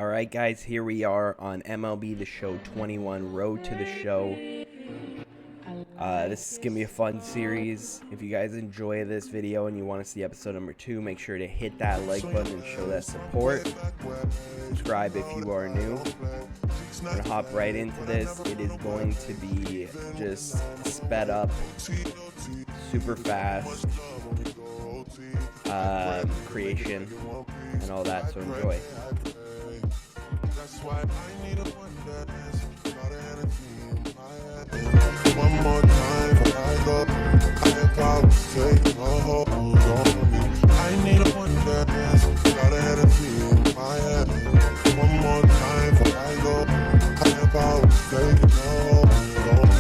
All right, guys, here we are on MLB The Show 21, Road to the Show. This is going to be a fun series. If you guys enjoy this video and you want to see episode number 2, make sure to hit that like button and show that support. Subscribe if you are new. I'm going to hop right into this. It is going to be just sped up, super fast creation and all that, so enjoy. That's why I need a one that is not anything in my head. One more time before I go, I probably take my hold on me. I need a one that is not anything in my head. One more time before I go, I probably take my hold on me.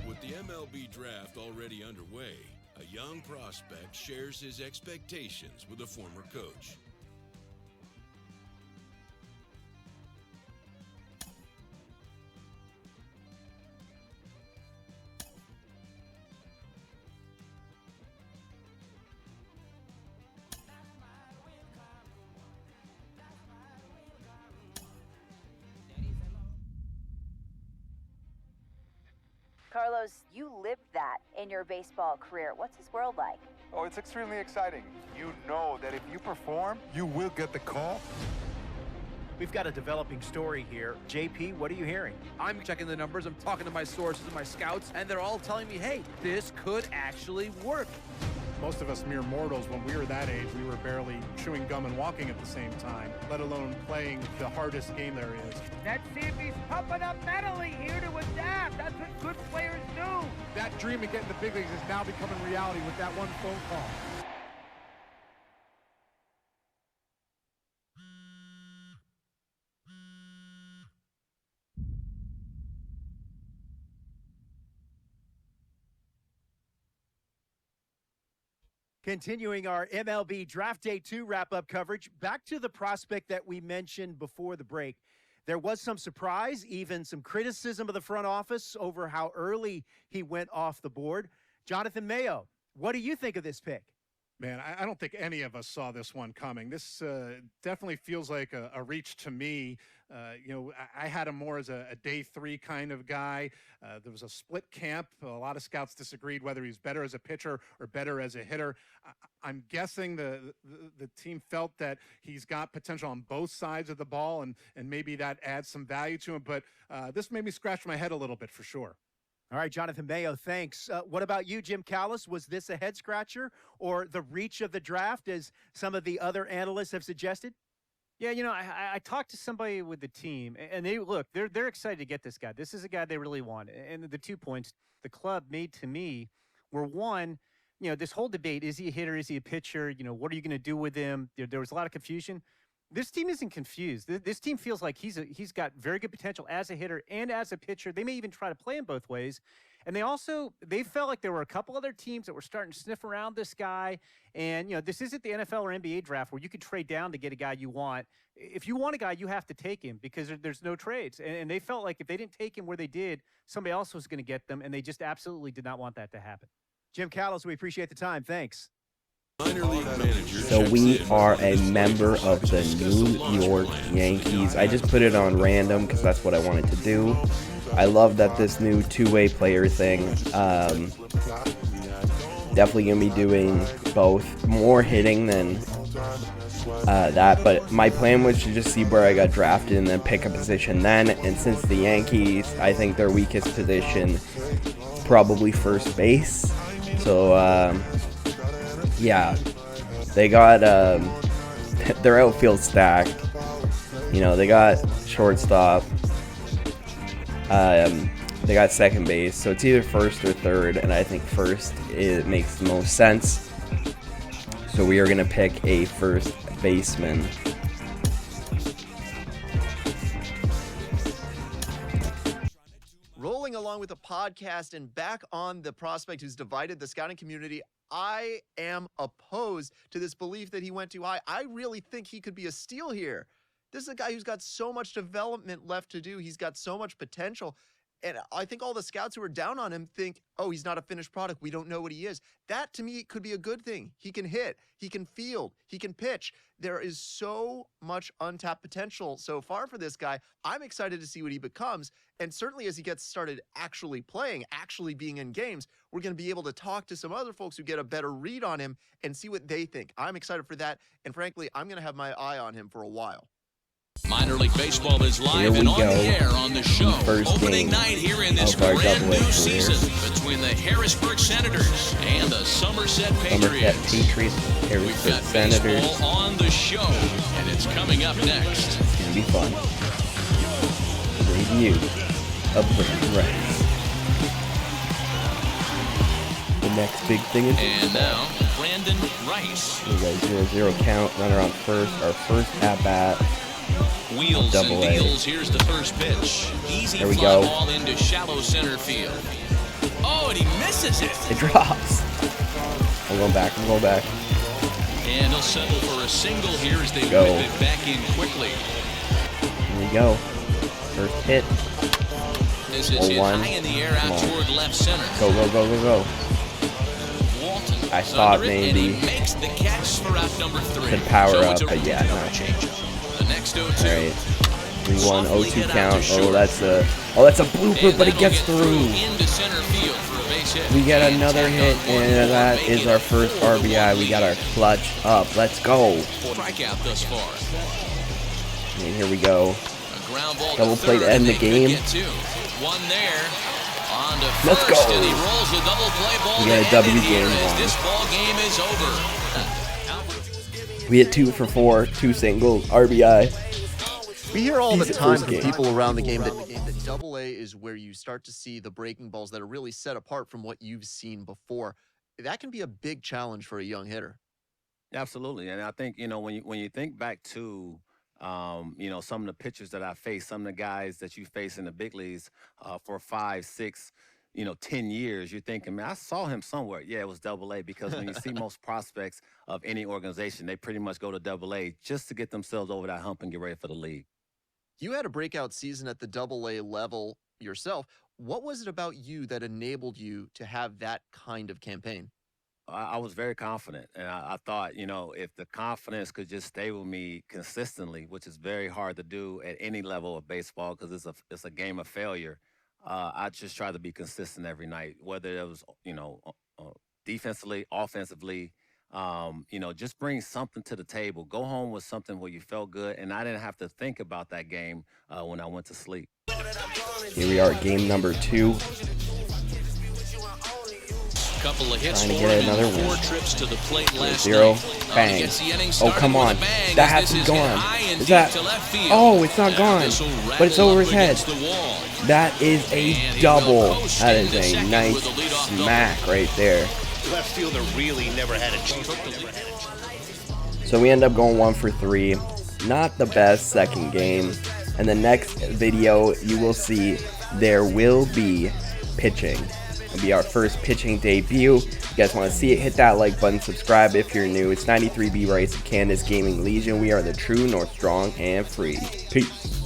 With the MLB draft already underway, a young prospect shares his expectations with a former coach. Carlos, you lived that in your baseball career. What's his world like? Oh, it's extremely exciting. You know that if you perform, you will get the call. We've got a developing story here. JP, what are you hearing? I'm checking the numbers, I'm talking to my sources and my scouts, and they're all telling me, hey, this could actually work. Most of us mere mortals, when we were that age, we were barely chewing gum and walking at the same time, let alone playing the hardest game there is. Let's see if he's pumping up mentally here to adapt. That's what good players do. That dream of getting the big leagues is now becoming reality with that one phone call. Continuing our MLB Draft Day 2 wrap-up coverage, back to the prospect that we mentioned before the break. There was some surprise, even some criticism of the front office over how early he went off the board. Jonathan Mayo, what do you think of this pick? Man, I don't think any of us saw this one coming. This definitely feels like a reach to me. I had him more as a day 3 kind of guy. There was a split camp. A lot of scouts disagreed whether he's better as a pitcher or better as a hitter. I'm guessing the team felt that he's got potential on both sides of the ball, and maybe that adds some value to him. But this made me scratch my head a little bit for sure. All right, Jonathan Mayo, thanks. What about you, Jim Callis? Was this a head-scratcher or the reach of the draft, as some of the other analysts have suggested? Yeah, I talked to somebody with the team, and they're excited to get this guy. This is a guy they really want. And the 2 points the club made to me were, one, this whole debate, is he a hitter, is he a pitcher, what are you going to do with him? There was a lot of confusion. This team isn't confused. This team feels like he's got very good potential as a hitter and as a pitcher. They may even try to play him both ways. And they felt like there were a couple other teams that were starting to sniff around this guy. And, this isn't the NFL or NBA draft where you can trade down to get a guy you want. If you want a guy, you have to take him because there's no trades. And they felt like if they didn't take him where they did, somebody else was going to get them. And they just absolutely did not want that to happen. Jim Callis, we appreciate the time. Thanks. Minor league manager. So we are a member of the New York Yankees. I just put it on random because that's what I wanted to do. I love that this new two-way player thing. Definitely going to be doing both. More hitting than that. But my plan was to just see where I got drafted and then pick a position then. And since the Yankees, I think their weakest position probably first base. So, yeah, they got their outfield stacked. They got shortstop. They got second base, so it's either first or third, and I think first makes the most sense. So we are going to pick a first baseman. Rolling along with the podcast and back on the prospect who's divided the scouting community, I am opposed to this belief that he went too high. I really think he could be a steal here. This is a guy who's got so much development left to do. He's got so much potential. And I think all the scouts who are down on him think, oh, he's not a finished product. We don't know what he is. That, to me, could be a good thing. He can hit. He can field. He can pitch. There is so much untapped potential so far for this guy. I'm excited to see what he becomes. And certainly as he gets started actually playing, actually being in games, we're going to be able to talk to some other folks who get a better read on him and see what they think. I'm excited for that. And frankly, I'm going to have my eye on him for a while. Minor League Baseball is live and on the air on the show. Opening night here in this brand new season between the Harrisburg Senators and the Somerset Patriots. We've got baseball on the show, and it's coming up next. It's going to be fun. Review of Brandon Rice. The next big thing is... And now, Brandon Rice. We got 0-0 count, runner on first. Our first at-bat. Wheels and deals. Here's the first pitch. Easy there we fly go. Ball into shallow center field. Oh, and he misses it. It drops. I'm going back. And he'll settle for a single here as they whip it back in quickly. Here we go. First hit. This is hit high in the air out toward left center. Go. Walton I thought maybe makes the catch for out number 3. Could power up, but yeah, no. The next 0-2. All right. 3-1, 0-2 count. Oh, that's a blooper, but it gets through. We get another hit, and that is our first RBI. We got our clutch up. Let's go. Strikeout thus far. And here we go. Double play to end the game. One there. On to let's first, go. And he rolls the double play ball. We got a W game. This ball game is over. We hit 2 for 4, 2 singles, RBI. We hear all the time from people around the game that Double A is where you start to see the breaking balls that are really set apart from what you've seen before. That can be a big challenge for a young hitter. Absolutely, and I think when you think back to some of the pitchers that I faced, some of the guys that you face in the big leagues for 5, 6. 10 years, you're thinking, man, I saw him somewhere. Yeah, it was Double A, because when you see most prospects of any organization, they pretty much go to Double A just to get themselves over that hump and get ready for the league. You had a breakout season at the Double A level yourself. What was it about you that enabled you to have that kind of campaign? I was very confident, and I thought, if the confidence could just stay with me consistently, which is very hard to do at any level of baseball because it's a game of failure. I just try to be consistent every night, whether it was, defensively, offensively, just bring something to the table. Go home with something where you felt good, and I didn't have to think about that game when I went to sleep. Here we are at game number 2. Couple of hits trying to get another win. 4 trips to the plate last 0, night. bang. Oh, come on. That has to be gone. Is that? Oh, it's not gone, but it's over his head. That is a double. That is a nice smack right there. Left fielder really never had a chance. So we end up going 1 for 3. Not the best second game. And the next video you will see there will be pitching. It'll be our first pitching debut. If you guys want to see it, hit that like button, subscribe if you're new. It's 93B Rice of Candace Gaming Legion. We are the true, north, strong, and free. Peace.